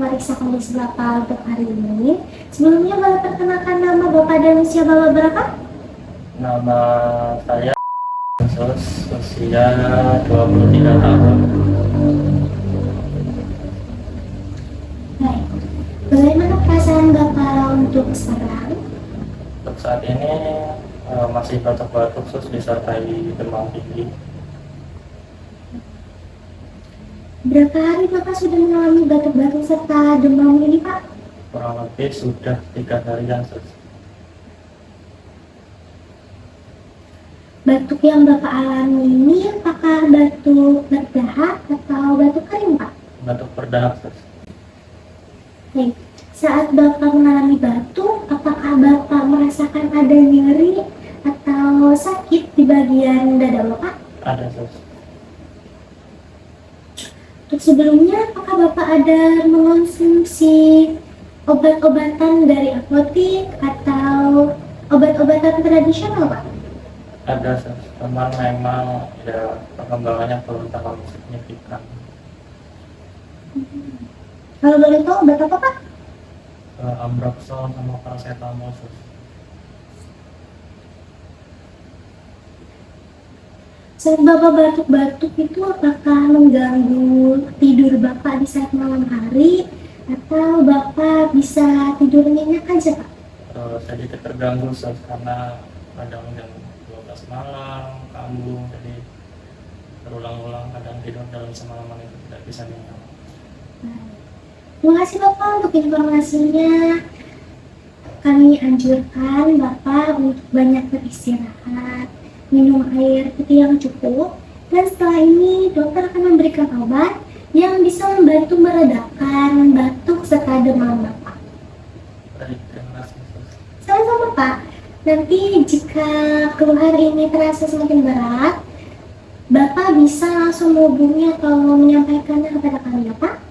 memeriksa kondisi Bapak untuk hari ini. Sebelumnya boleh perkenalkan nama Bapak dan usia Bapak berapa? Nama saya Sus, usia 23 tahun. Baik. Bagaimana perasaan Bapak untuk sekarang? Untuk saat ini masih batuk-batuk sus disertai demam tinggi. Berapa hari Bapak sudah mengalami batuk-batuk serta demam ini, Pak? Kurang lebih sudah 3 harian sus. Batuk yang Bapak alami ini apakah batuk berdahak atau batuk kering, Pak? Batuk berdahak sus. Baik. Saat Bapak mengalami batuk, apakah Bapak merasakan ada nyeri atau sakit di bagian dada Bapak? Ada sus. Untuk sebelumnya, apakah Bapak ada mengonsumsi obat-obatan dari apotek atau obat-obatan tradisional, Pak? Ada sus. Cuman memang ya perkembangannya belum terlalu signifikan. Kalau boleh tahu obat apa, Pak? Ambroxol sama paracetamol sus. Saat Bapak batuk-batuk itu apakah mengganggu tidur Bapak di saat malam hari atau Bapak bisa tidur nyenyak aja, Pak? Sedikit terganggu sus karena kadang jam 12 malam kambuh, jadi berulang-ulang kadang tidur dalam semalaman itu tidak bisa nyenyak. Terima kasih Bapak untuk informasinya. Kami anjurkan Bapak untuk banyak beristirahat, minum air putih yang cukup, dan setelah ini dokter akan memberikan obat yang bisa membantu meredakan batuk serta demam Bapak. Baik, terima kasih sus. Sama-sama Pak. Nanti jika keluhan ini terasa semakin berat, Bapak bisa langsung menghubungi atau menyampaikannya kepada kami ya Pak.